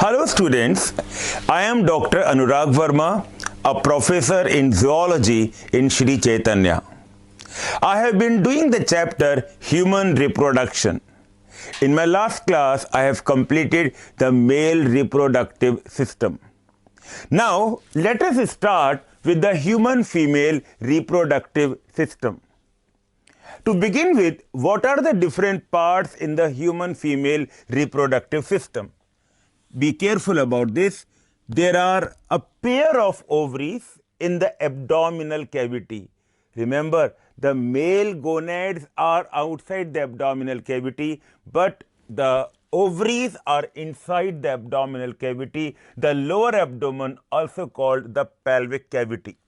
Hello students, I am Dr. Anurag Verma, a professor in zoology in Sri Chaitanya. I have been doing the chapter Human Reproduction. In my last class, I have completed the male reproductive system. Now, let us start with the human-female reproductive system. To begin with, what are the different parts in the human-female reproductive system? Be careful about this. There are a pair of ovaries in the abdominal cavity. Remember, the male gonads are outside the abdominal cavity, but the ovaries are inside the abdominal cavity, the lower abdomen, also called the pelvic cavity.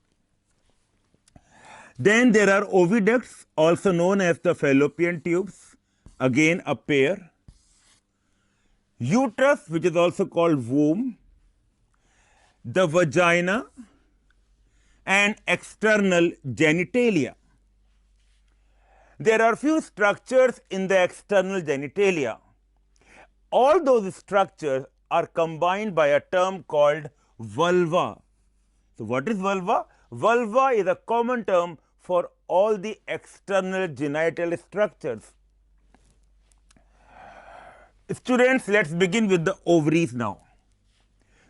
Then there are oviducts, also known as the fallopian tubes, again a pair. Uterus, which is also called womb, the vagina, and external genitalia. There are few structures in the external genitalia. All those structures are combined by a term called vulva. So, what is vulva? Vulva is a common term for all the external genital structures. Students, let's begin with the ovaries now.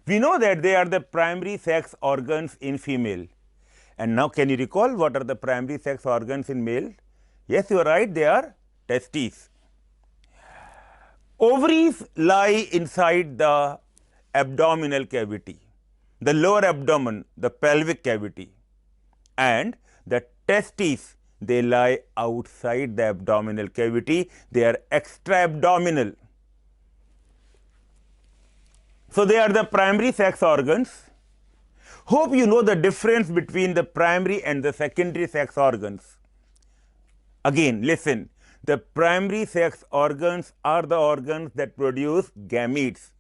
We know that they are the primary sex organs in female. And now, can you recall what are the primary sex organs in male? Yes, you are right, they are testes. Ovaries lie inside the abdominal cavity, the lower abdomen, the pelvic cavity, and the testes, they lie outside the abdominal cavity, they are extra-abdominal. So, they are the primary sex organs. Hope you know the difference between the primary and the secondary sex organs. Again, listen, the primary sex organs are the organs that produce gametes,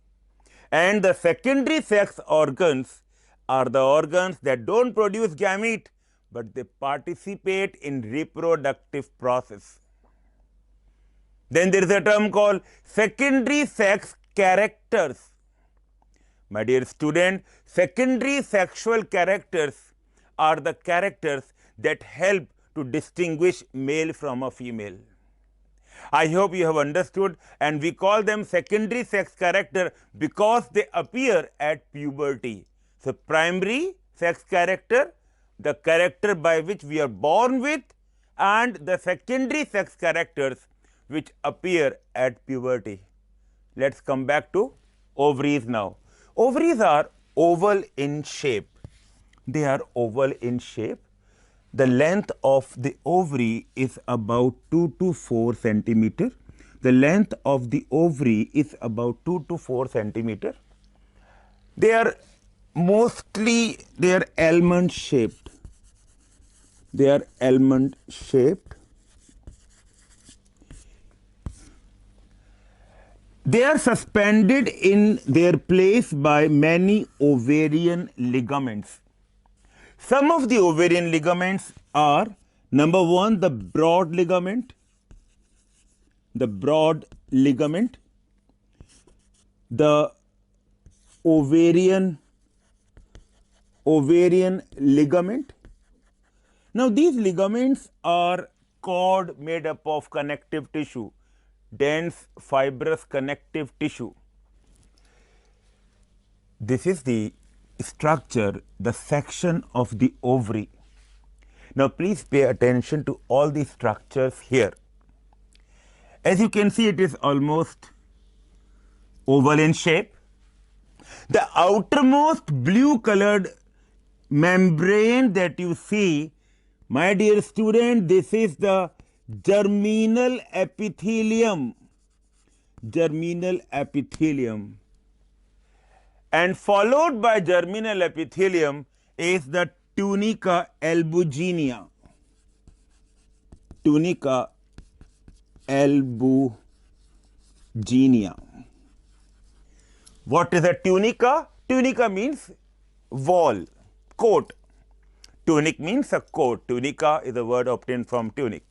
and the secondary sex organs are the organs that don't produce gamete, but they participate in reproductive process. Then there is a term called secondary sex characters. My dear student, secondary sexual characters are the characters that help to distinguish male from a female. I hope you have understood, and we call them secondary sex character because they appear at puberty. So, primary sex character, the character by which we are born with, and the secondary sex characters which appear at puberty. Let us come back to ovaries now. Ovaries are oval in shape. They are oval in shape. The length of the ovary is about 2 to 4 centimeter. The length of the ovary is about 2 to 4 centimeter. They are mostly, they are almond shaped. They are almond shaped. They are suspended in their place by many ovarian ligaments. Some of the ovarian ligaments are, number one, the broad ligament, the ovarian ligament. Now, these ligaments are cord made up of connective tissue, dense fibrous connective tissue. This is the structure, the section of the ovary. Now, please pay attention to all the structures here. As you can see, it is almost oval in shape. The outermost blue colored membrane that you see, my dear student, this is the germinal epithelium, and followed by germinal epithelium is the tunica albuginea. What is a tunica? Tunica means wall, coat. Tunic means a coat. Tunica is a word obtained from tunic.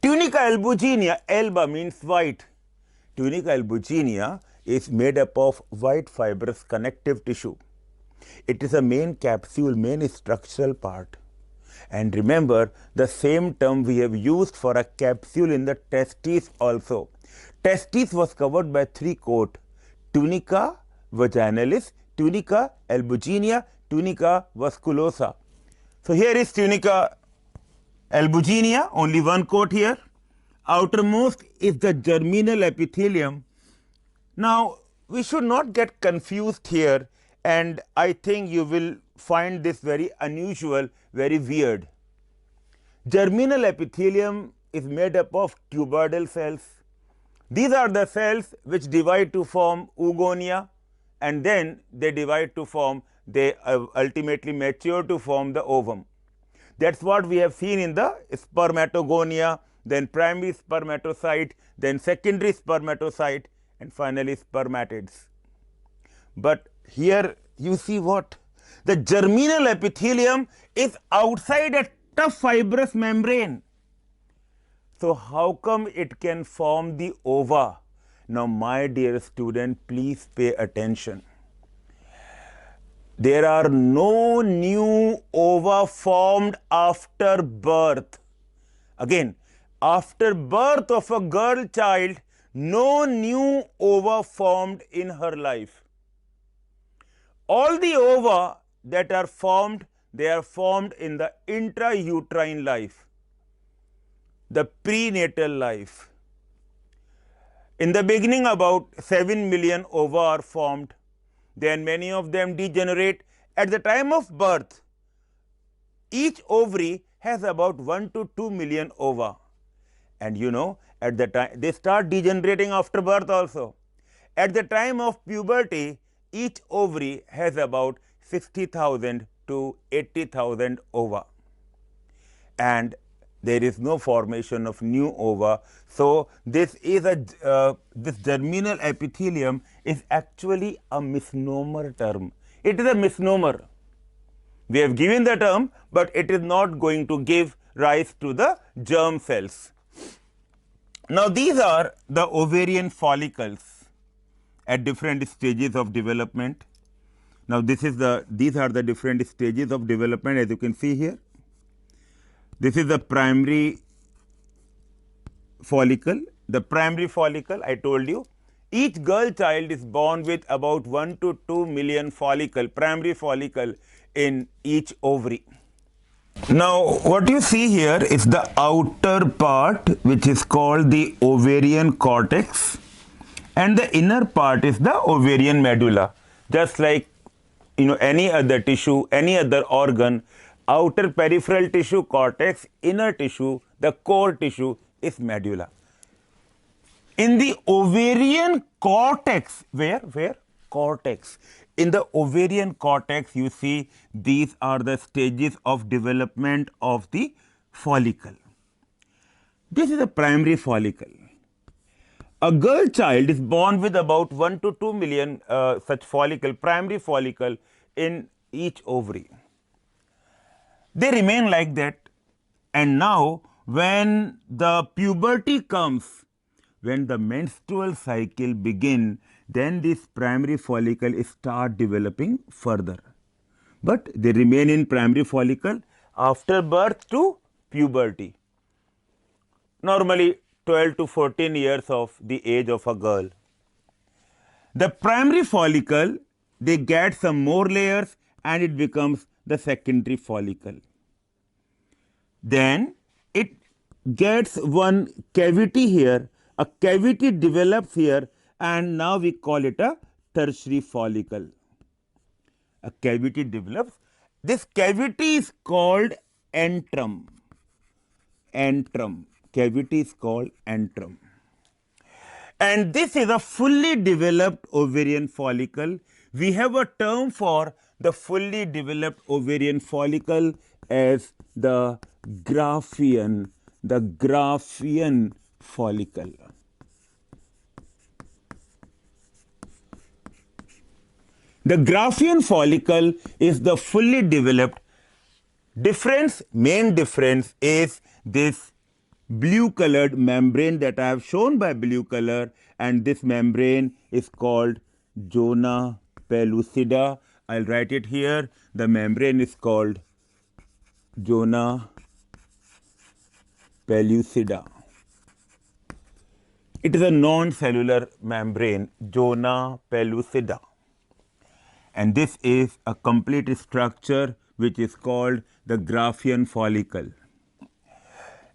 Tunica albuginea, alba means white. Tunica albuginea is made up of white fibrous connective tissue. It is a main capsule, main structural part. And remember, the same term we have used for a capsule in the testes also. Testes was covered by 3 coat: tunica vaginalis, tunica albuginea, tunica vasculosa. So here is tunica albuginea, only 1 coat here. Outermost is the germinal epithelium. Now, we should not get confused here, and I think you will find this very unusual, very weird. Germinal epithelium is made up of tubercle cells. These are the cells which divide to form oogonia, and then they divide to form, they ultimately mature to form the ovum. That is what we have seen in the spermatogonia, then primary spermatocyte, then secondary spermatocyte, and finally spermatids. But here you see what? The germinal epithelium is outside a tough fibrous membrane. So, how come it can form the ova? Now, my dear student, please pay attention. There are no new ova formed after birth. Again, after birth of a girl child, no new ova formed in her life. All the ova that are formed, they are formed in the intrauterine life, the prenatal life. In the beginning, about 7 million ova are formed. Then many of them degenerate. At the time of birth, each ovary has about 1 to 2 million ova. And you know, at the time, they start degenerating after birth also. At the time of puberty, each ovary has about 60,000 to 80,000 ova. And there is no formation of new ova. So, this is this germinal epithelium is actually a misnomer term. It is a misnomer. We have given the term, but it is not going to give rise to the germ cells. Now, these are the ovarian follicles at different stages of development. Now, these are the different stages of development, as you can see here. This is the primary follicle. The primary follicle, I told you, each girl child is born with about 1 to 2 million primary follicle in each ovary. Now, what you see here is the outer part, which is called the ovarian cortex, and the inner part is the ovarian medulla. Just like any other tissue, any other organ, outer peripheral tissue cortex, inner tissue, the core tissue is medulla. In the ovarian cortex, where cortex, in the ovarian cortex, you see these are the stages of development of the follicle. This is a primary follicle. A girl child is born with about 1 to 2 million such primary follicle in each ovary. They remain like that, and now when the puberty comes, when the menstrual cycle begins, then this primary follicle start developing further. But they remain in primary follicle after birth to puberty. Normally 12 to 14 years of the age of a girl. The primary follicle, they get some more layers and it becomes the secondary follicle. Then it gets one cavity here, a cavity develops here, and now we call it a tertiary follicle. A cavity develops. This cavity is called antrum. Antrum. Cavity is called antrum. And this is a fully developed ovarian follicle. We have a term for the fully developed ovarian follicle as the Graafian follicle. The Graafian follicle is the fully developed. Main difference is this blue colored membrane that I have shown by blue color, and this membrane is called zona pellucida. I'll write it here. The membrane is called zona pellucida. It is a non-cellular membrane, zona pellucida. And this is a complete structure which is called the Graafian follicle.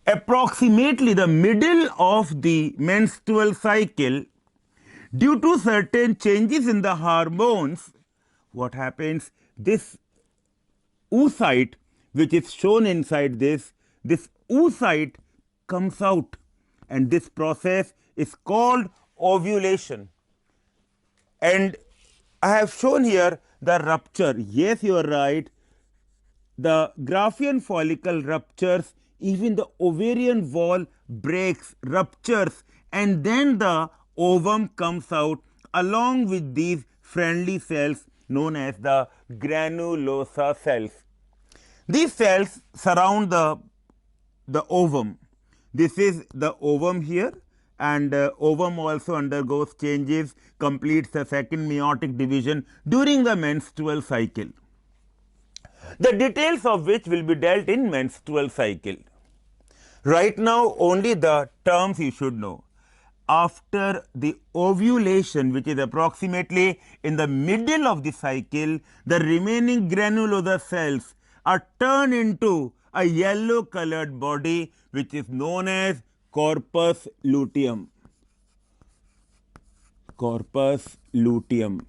Approximately the middle of the menstrual cycle, due to certain changes in the hormones, what happens? This oocyte, which is shown inside this oocyte comes out, and this process is called ovulation. And I have shown here the rupture. Yes, you are right. The Graafian follicle ruptures, even the ovarian wall breaks, ruptures, and then the ovum comes out along with these friendly cells known as the granulosa cells. These cells surround the ovum. This is the ovum here, and ovum also undergoes changes, completes the second meiotic division during the menstrual cycle, the details of which will be dealt in menstrual cycle. Right now, only the terms you should know. After the ovulation, which is approximately in the middle of the cycle, the remaining granulosa cells are turned into a yellow colored body which is known as corpus luteum. Corpus luteum.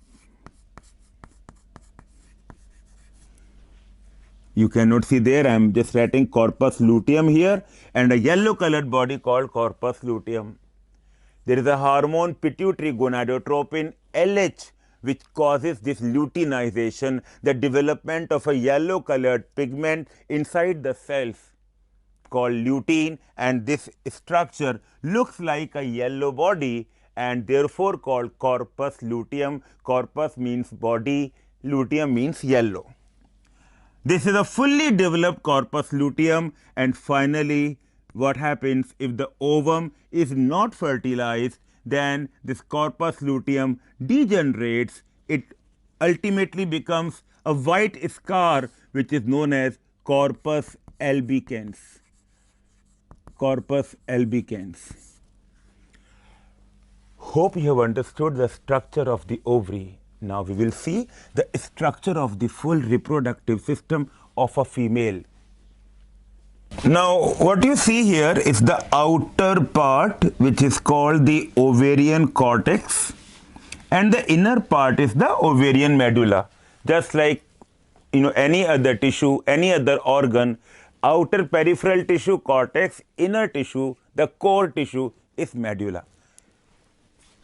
You cannot see there, I am just writing corpus luteum here, and a yellow colored body called corpus luteum. There is a hormone pituitary gonadotropin LH which causes this luteinization, the development of a yellow colored pigment inside the cells called lutein, and this structure looks like a yellow body and therefore called corpus luteum. Corpus means body, luteum means yellow. This is a fully developed corpus luteum, and finally what happens if the ovum is not fertilized, then this corpus luteum degenerates. It ultimately becomes a white scar which is known as corpus albicans. Corpus albicans. Hope you have understood the structure of the ovary. Now we will see the structure of the full reproductive system of a female. Now what you see here is the outer part which is called the ovarian cortex, and the inner part is the ovarian medulla. Just like any other tissue, any other organ, outer peripheral tissue cortex, inner tissue, the core tissue is medulla.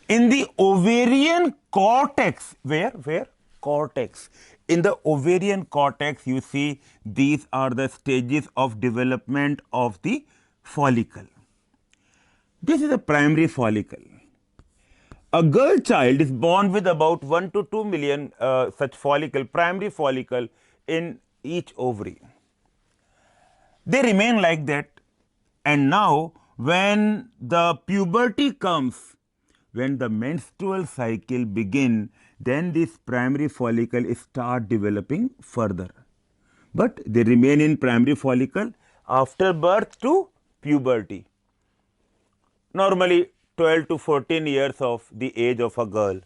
In the ovarian cortex, where cortex, in the ovarian cortex you see these are the stages of development of the follicle. This is a primary follicle. A girl child is born with about 1 to 2 million such follicle, primary follicle in each ovary. They remain like that, and now when the puberty comes, when the menstrual cycle begins, then this primary follicle start developing further. But they remain in primary follicle after birth to puberty. Normally 12 to 14 years of the age of a girl.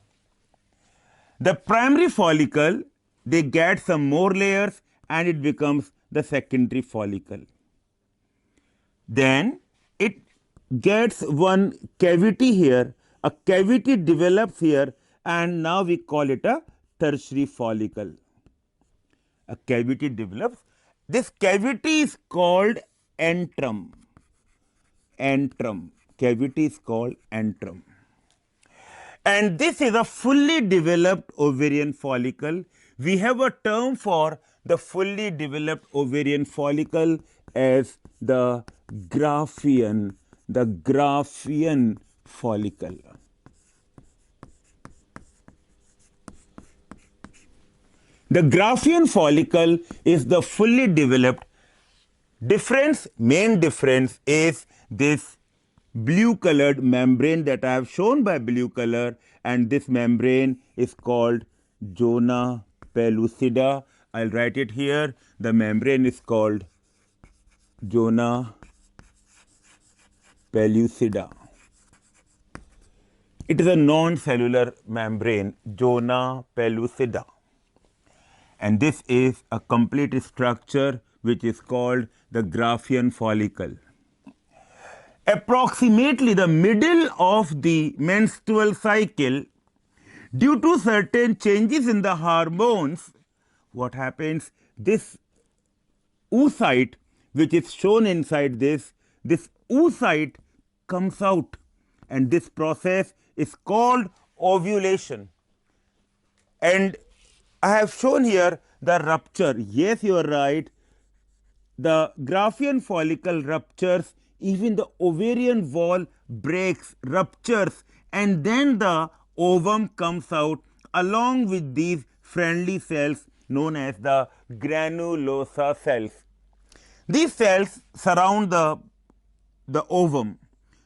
The primary follicle, they get some more layers and it becomes the secondary follicle. Then it gets one cavity here, a cavity develops here, and now we call it a tertiary follicle. A cavity develops. This cavity is called antrum. Antrum. Cavity is called antrum. And this is a fully developed ovarian follicle. We have a term for the fully developed ovarian follicle as the Graafian follicle. The Graafian follicle is the fully developed. Main difference is this blue colored membrane that I have shown by blue color, and this membrane is called zona pellucida. I'll write it here. The membrane is called zona pellucida. It is a non-cellular membrane, zona pellucida. And this is a complete structure which is called the Graafian follicle. Approximately the middle of the menstrual cycle, due to certain changes in the hormones, what happens? This oocyte, which is shown inside this oocyte comes out, and this process is called ovulation. And I have shown here the rupture. Yes, you are right. The Graafian follicle ruptures, even the ovarian wall breaks, ruptures, and then the ovum comes out along with these friendly cells known as the granulosa cells. These cells surround the ovum.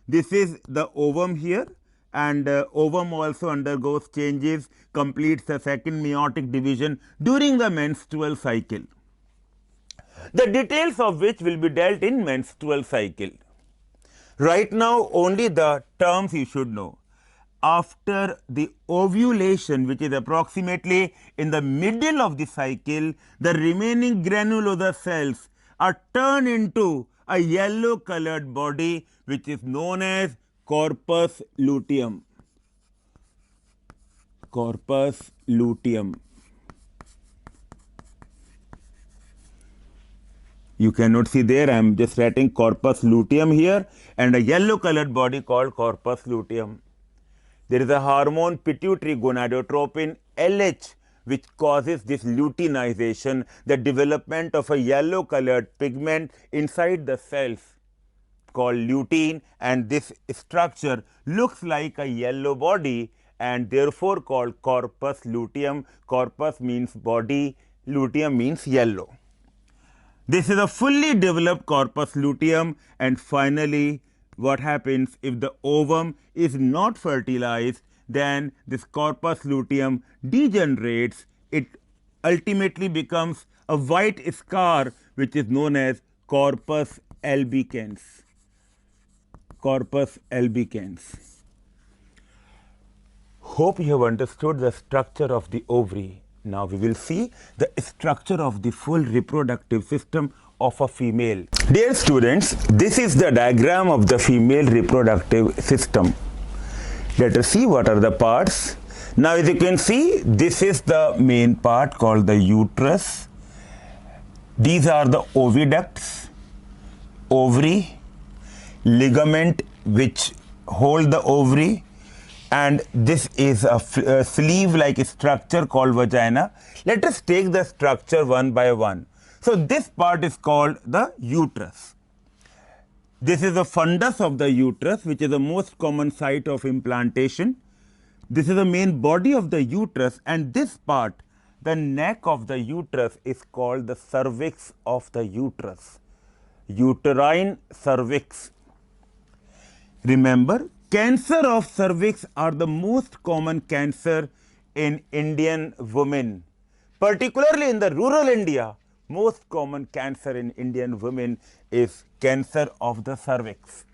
This is the ovum here, and ovum also undergoes changes, completes the second meiotic division during the menstrual cycle, the details of which will be dealt in menstrual cycle. Right now, only the terms you should know. After the ovulation, which is approximately in the middle of the cycle, the remaining granulosa cells are turned into a yellow colored body which is known as corpus luteum. Corpus luteum. You cannot see there, I am just writing corpus luteum here, and a yellow colored body called corpus luteum. There is a hormone pituitary gonadotropin LH which causes this luteinization, the development of a yellow colored pigment inside the cells called lutein, and this structure looks like a yellow body and therefore called corpus luteum. Corpus means body, luteum means yellow. This is a fully developed corpus luteum, and finally what happens if the ovum is not fertilized, then this corpus luteum degenerates. It ultimately becomes a white scar which is known as corpus albicans. Corpus albicans. Hope you have understood the structure of the ovary. Now we will see the structure of the full reproductive system of a female. Dear students, this is the diagram of the female reproductive system. Let us see what are the parts. Now as you can see, this is the main part called the uterus. These are the oviducts, ovary, ligament which hold the ovary, and this is a sleeve-like structure called vagina. Let us take the structure one by one. So this part is called the uterus. This is the fundus of the uterus, which is the most common site of implantation. This is the main body of the uterus, and this part, the neck of the uterus, is called the cervix of the uterus. Uterine cervix. Remember, cancer of cervix are the most common cancer in Indian women, particularly in the rural India. Most common cancer in Indian women is cancer of the cervix.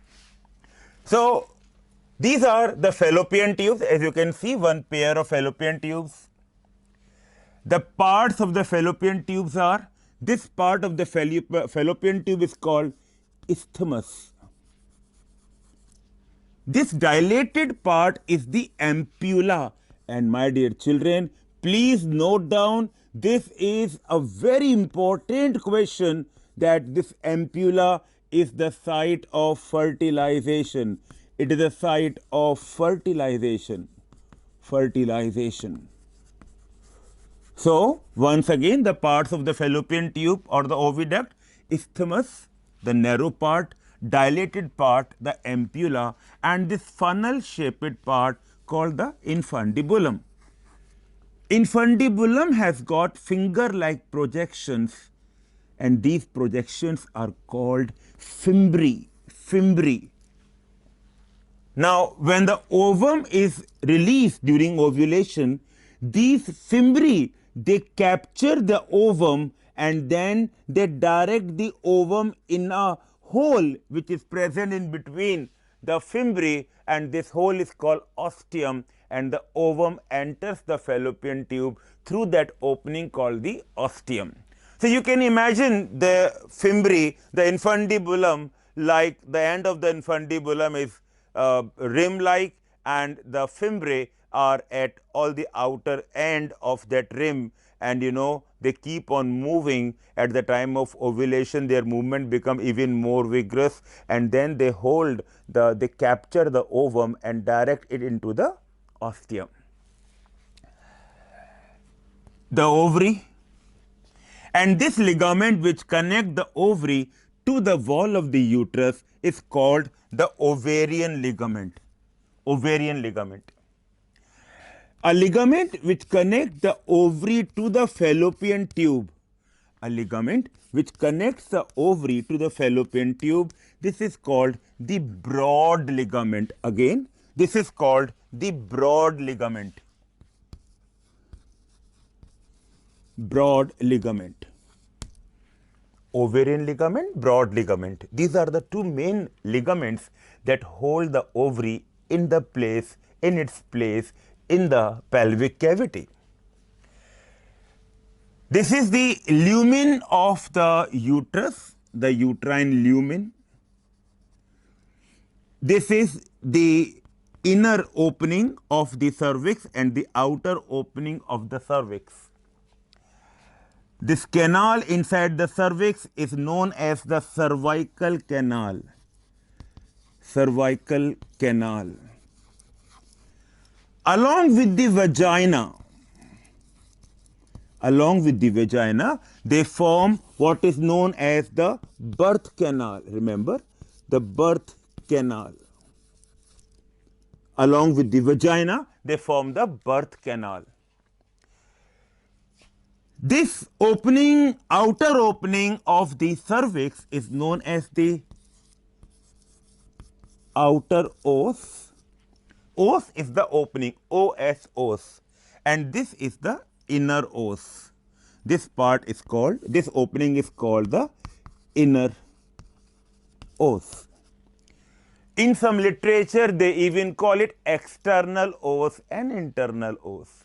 So these are the fallopian tubes. As you can see, one pair of fallopian tubes. The parts of the fallopian tubes are, this part of the fallopian tube is called isthmus. This dilated part is the ampulla, and my dear children, please note down, this is a very important question, that this ampulla is the site of fertilization. It is a site of fertilization. Fertilization. So once again, the parts of the fallopian tube or the oviduct: isthmus, the narrow part; dilated part, the ampulla; and this funnel shaped part called the infundibulum. Infundibulum has got finger like projections, and these projections are called fimbriae. fimbriae. Now, when the ovum is released during ovulation, these fimbriae, they capture the ovum and then they direct the ovum in a hole which is present in between the fimbriae, and this hole is called ostium, and the ovum enters the fallopian tube through that opening called the ostium. So, you can imagine the fimbriae, the infundibulum, like the end of the infundibulum is rim like, and the fimbriae are at all the outer end of that rim, and they keep on moving. At the time of ovulation, their movement become even more vigorous, and then they hold they capture the ovum and direct it into the ostium. The ovary, and this ligament which connect the ovary to the wall of the uterus is called the ovarian ligament. Ovarian ligament. A ligament which connects the ovary to the fallopian tube. A ligament which connects the ovary to the fallopian tube. This is called the broad ligament. Again, this is called the broad ligament. Broad ligament. Ovarian ligament, broad ligament. These are the two main ligaments that hold the ovary in its place in the pelvic cavity. This is the lumen of the uterus, the uterine lumen. This is the inner opening of the cervix and the outer opening of the cervix. This canal inside the cervix is known as the cervical canal. Cervical canal. Along with the vagina, they form what is known as the birth canal. Remember, the birth canal. Along with the vagina, they form the birth canal. This opening, outer opening of the cervix is known as the outer os. Os is the opening, os, os, and this is the inner os. This part is called, this opening is called the inner os. In some literature, they even call it external os and internal os.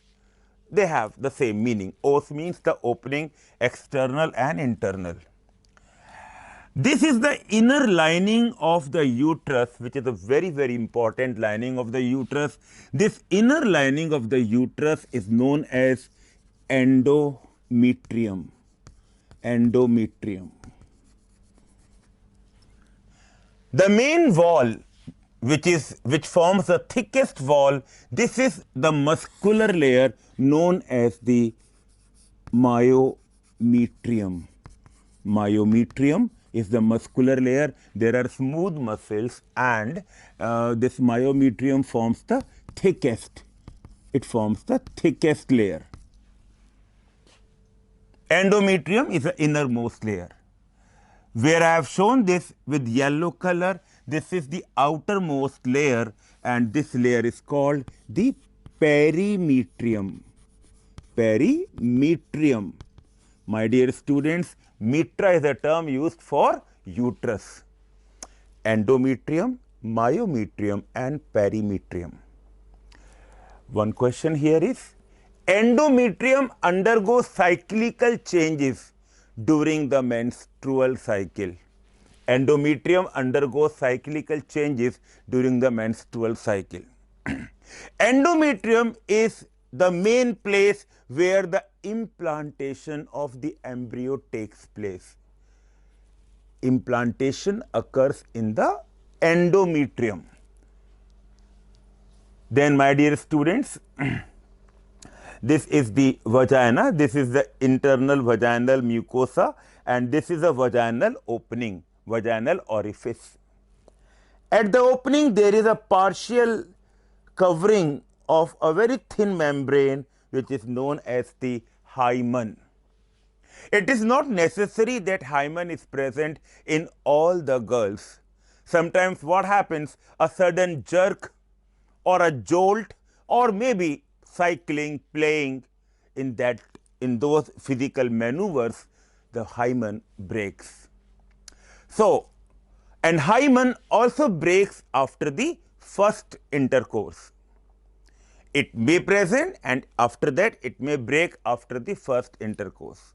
They have the same meaning. Os means the opening, external and internal. This is the inner lining of the uterus, which is a very, very important lining of the uterus. This inner lining of the uterus is known as endometrium. Endometrium. The main wall, which forms the thickest wall, this is the muscular layer known as the myometrium. Myometrium is the muscular layer. There are smooth muscles, and this myometrium forms the thickest. It forms the thickest layer. Endometrium is the innermost layer. Where I have shown this with yellow color, this is the outermost layer, and this layer is called the perimetrium. Perimetrium. My dear students, metra is a term used for uterus. Endometrium, myometrium and perimetrium. One question here is, endometrium undergoes cyclical changes during the menstrual cycle. Endometrium undergoes cyclical changes during the menstrual cycle. Endometrium is the main place where the implantation of the embryo takes place. Implantation occurs in the endometrium. Then, my dear students, this is the vagina, this is the internal vaginal mucosa, and this is a vaginal opening, vaginal orifice. At the opening, there is a partial covering of a very thin membrane, which is known as the hymen. It is not necessary that hymen is present in all the girls. sometimes what happens, a sudden jerk or a jolt, or maybe cycling, playing, in those physical maneuvers, the hymen breaks. So, and hymen also breaks after the first intercourse. It may present, and after that it may break after the first intercourse.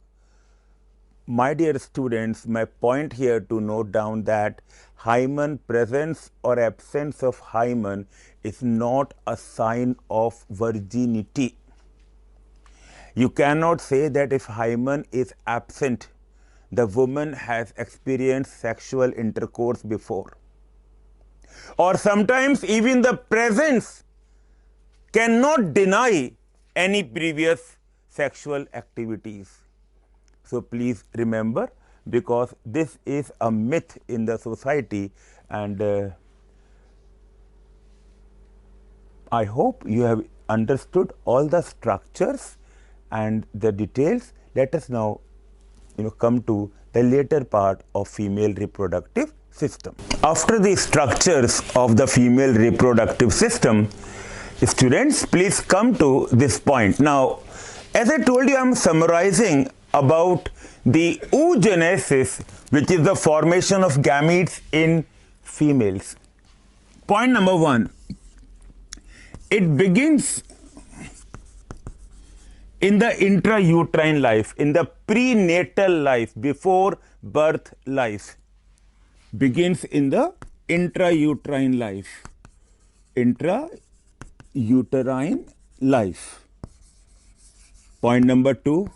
My dear students, my point here to note down that hymen presence or absence of hymen is not a sign of virginity. You cannot say that if hymen is absent, the woman has experienced sexual intercourse before. Or sometimes even the presence cannot deny any previous sexual activities. So, please remember, because this is a myth in the society, and I hope you have understood all the structures and the details. Let us now come to the later part of female reproductive system. After the structures of the female reproductive system, students, please come to this point. Now, as I told you, I am summarizing about the oogenesis, which is the formation of gametes in females. Point number 1, it begins in the intrauterine life, in the prenatal life, before birth life, begins in the intrauterine life. Intrauterine life. Point number 2,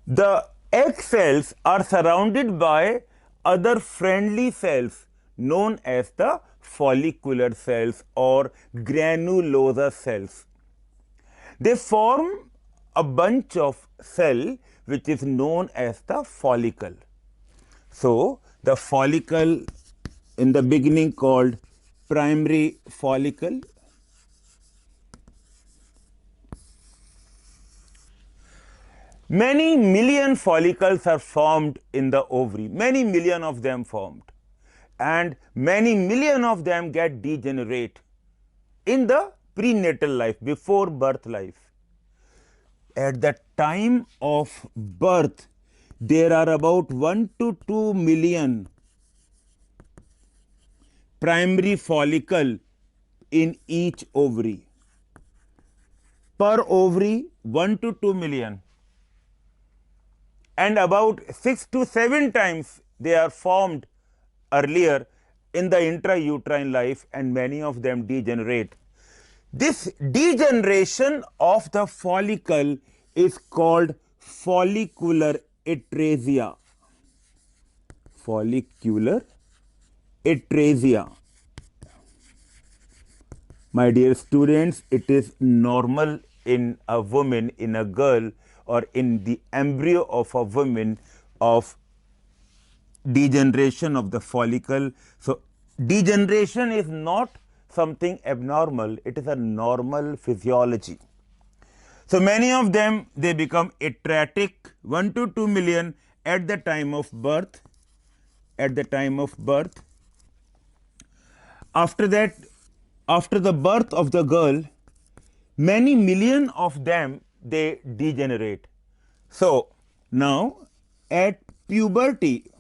the egg cells are surrounded by other friendly cells known as the follicular cells or granulosa cells. They form a bunch of cell which is known as the follicle. So, the follicle in the beginning called primary follicle, many million follicles are formed in the ovary, many million of them formed, and many million of them get degenerate in the prenatal life, before birth life. At the time of birth, there are about 1 to 2 million primary follicle in each ovary. Per ovary, 1 to 2 million. And about 6 to 7 times they are formed earlier in the intrauterine life, and many of them degenerate. This degeneration of the follicle is called follicular atresia. Follicular atresia. My dear students, it is normal in a woman, in a girl, or in the embryo of a woman of degeneration of the follicle. So, degeneration is not something abnormal, it is a normal physiology. So, many of them, they become atretic, 1 to 2 million at the time of birth, After that, after the birth of the girl, many million of them, they degenerate. So, now at puberty,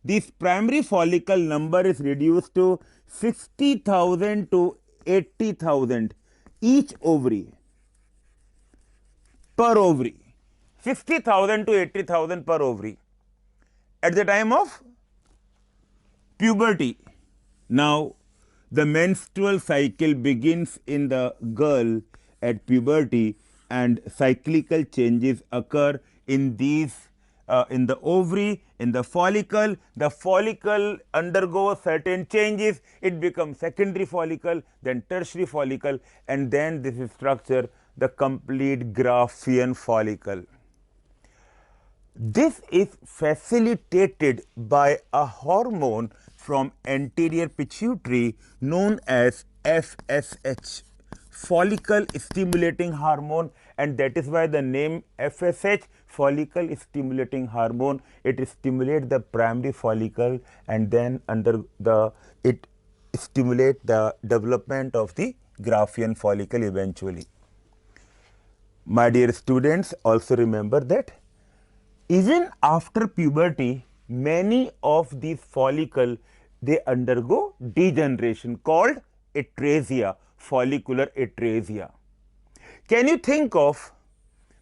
this primary follicle number is reduced to 60,000 to 80,000 each ovary, per ovary, 60,000 to 80,000 per ovary at the time of puberty. Now, the menstrual cycle begins in the girl at puberty, and cyclical changes occur in these in the ovary, in the follicle. The follicle undergoes certain changes, it becomes secondary follicle, then tertiary follicle, and then this is structure the complete Graafian follicle. This is facilitated by a hormone from anterior pituitary known as FSH, follicle stimulating hormone, and that is why the name FSH, follicle stimulating hormone. It stimulates the primary follicle, and then it stimulates the development of the Graafian follicle eventually. My dear students, also remember that even after puberty, many of these follicles, they undergo degeneration called atresia, follicular atresia. Can you think of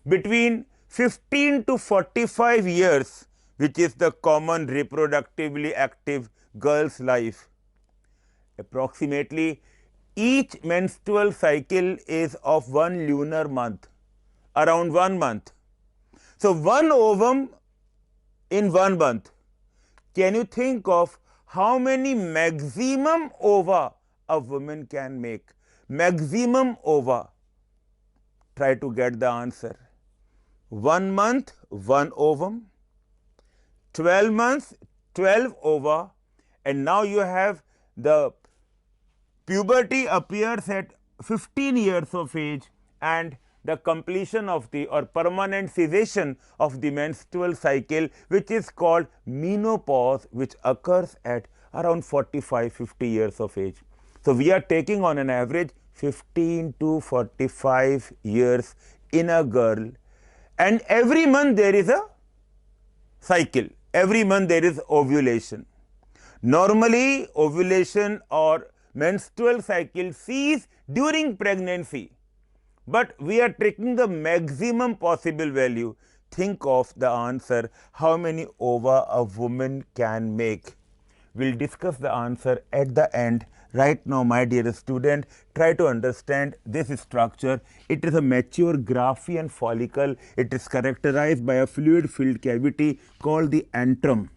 between 15 to 45 years, which is the common reproductively active girl's life, approximately each menstrual cycle is of 1 lunar month, around 1 month. So, 1 ovum in 1 month. Can you think of how many maximum ova a woman can make? Maximum ova. Try to get the answer. 1 month, 1 ovum. 12 months, 12 ova. And now you have the puberty appears at 15 years of age, and the completion of the or permanent cessation of the menstrual cycle, which is called menopause, which occurs at around 45-50 years of age. So, we are taking on an average 15 to 45 years in a girl, and every month there is a cycle, every month there is ovulation. Normally, ovulation or menstrual cycle cease during pregnancy, but we are taking the maximum possible value. Think of the answer, how many ova a woman can make. We will discuss the answer at the end. Right now, my dear student, try to understand this structure. It is a mature Graafian follicle. It is characterized by a fluid filled cavity called the antrum.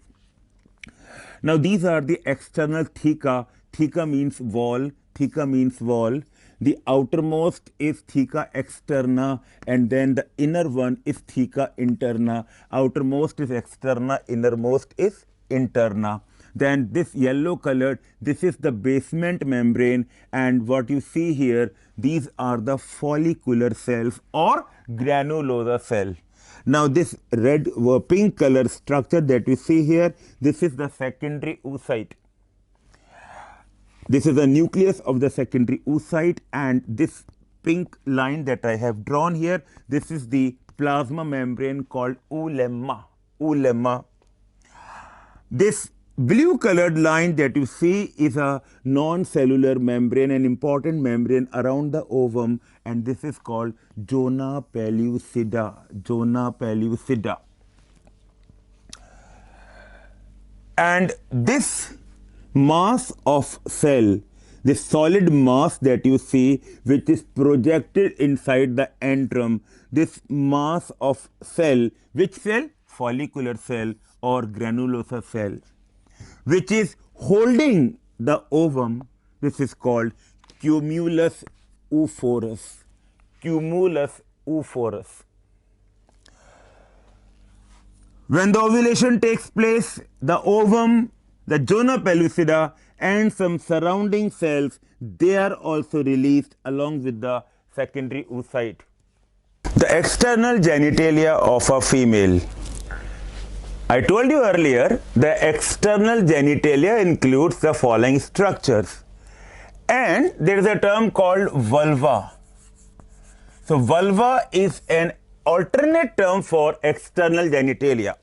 Now, these are the external theca. Theca means wall. Theca means wall. The outermost is theca externa, and then the inner one is theca interna. Outermost is externa, innermost is interna. Then this yellow colored, this is the basement membrane, and what you see here, these are the follicular cells or granulosa cell. Now, this red pink color structure that you see here, this is the secondary oocyte. This is the nucleus of the secondary oocyte, and this pink line that I have drawn here, this is the plasma membrane called oolemma. Oolemma. This blue colored line that you see is a non-cellular membrane, an important membrane around the ovum, and this is called zona pellucida. Zona pellucida. And this mass of cell, this solid mass that you see, which is projected inside the antrum, this mass of cell, which cell? Follicular cell or granulosa cell, which is holding the ovum, this is called cumulus oophorus. Cumulus oophorus. When the ovulation takes place, the ovum, the zona pellucida, and some surrounding cells, they are also released along with the secondary oocyte. The external genitalia of a female. I told you earlier, the external genitalia includes the following structures, and there is a term called vulva. So, vulva is an alternate term for external genitalia.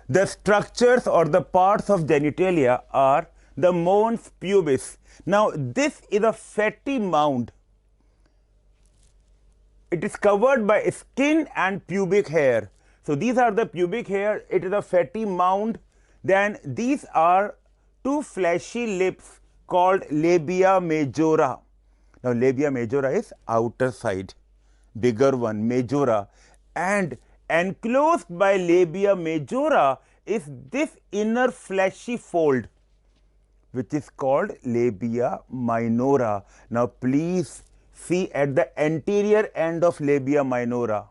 The structures or the parts of genitalia are the mons pubis. Now, this is a fatty mound. It is covered by skin and pubic hair. So, these are the pubic hair, it is a fatty mound. Then these are two fleshy lips called labia majora. Now, labia majora is outer side, bigger one, majora, and enclosed by labia majora is this inner fleshy fold, which is called labia minora. Now, please see at the anterior end of labia minora,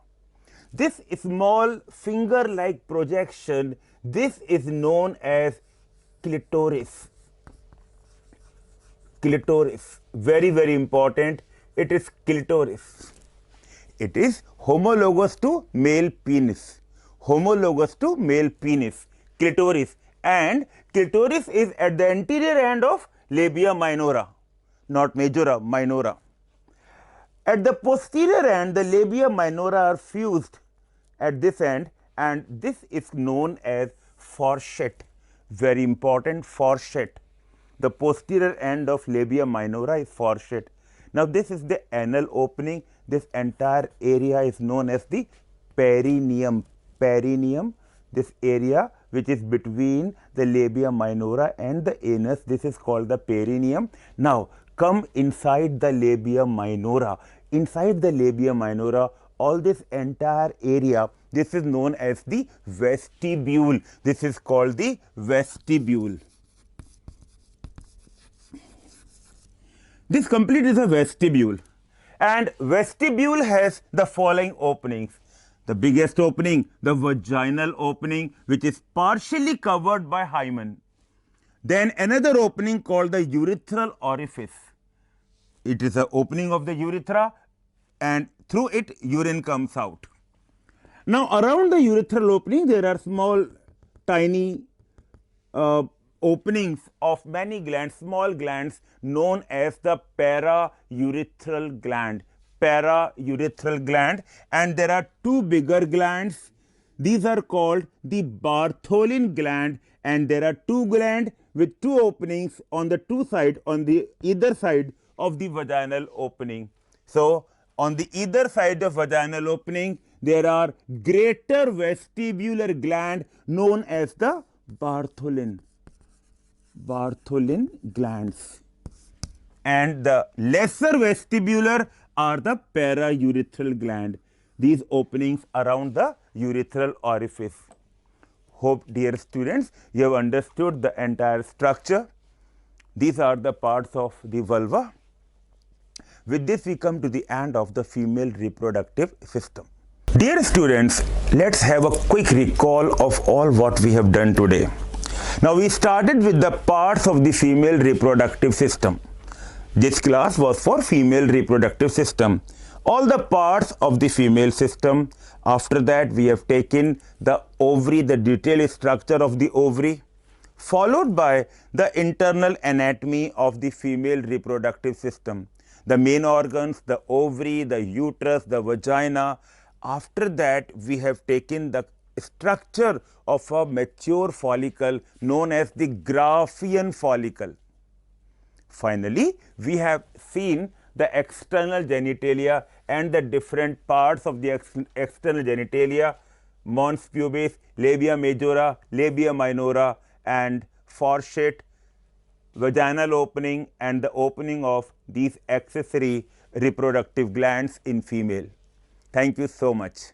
this small finger like projection, this is known as clitoris. Clitoris, very, very important, it is clitoris. It is homologous to male penis. Homologous to male penis, clitoris, and clitoris is at the anterior end of labia minora, not majora, minora. At the posterior end, the labia minora are fused at this end, and this is known as fourchette. Very important, fourchette. The posterior end of labia minora is fourchette. Now, this is the anal opening. This entire area is known as the perineum. Perineum, this area which is between the labia minora and the anus, this is called the perineum. Now, come inside the labia minora. Inside the labia minora, all this entire area, this is known as the vestibule. This is called the vestibule. This complete is a vestibule, and vestibule has the following openings. The biggest opening, the vaginal opening, which is partially covered by hymen. Then another opening called the urethral orifice. It is the opening of the urethra, and through it urine comes out. Now, around the urethral opening, there are small, tiny openings of many glands, small glands known as the paraurethral gland. Paraurethral gland, and there are two bigger glands. These are called the Bartholin gland, and there are two glands with two openings on the two sides, on the either side of the vaginal opening. So, on the either side of vaginal opening, there are greater vestibular gland known as the Bartholin glands, and the lesser vestibular are the paraurethral gland. These openings around the urethral orifice. Hope, dear students, you have understood the entire structure. These are the parts of the vulva. With this, we come to the end of the female reproductive system. Dear students, let's have a quick recall of all what we have done today. Now, we started with the parts of the female reproductive system. This class was for female reproductive system. All the parts of the female system. After that, we have taken the ovary, the detailed structure of the ovary, followed by the internal anatomy of the female reproductive system. The main organs, the ovary, the uterus, the vagina. After that, we have taken the structure of a mature follicle known as the Graafian follicle. Finally, we have seen the external genitalia and the different parts of the external genitalia, mons pubis, labia majora, labia minora, and fourchette, vaginal opening, and the opening of these accessory reproductive glands in female. Thank you so much.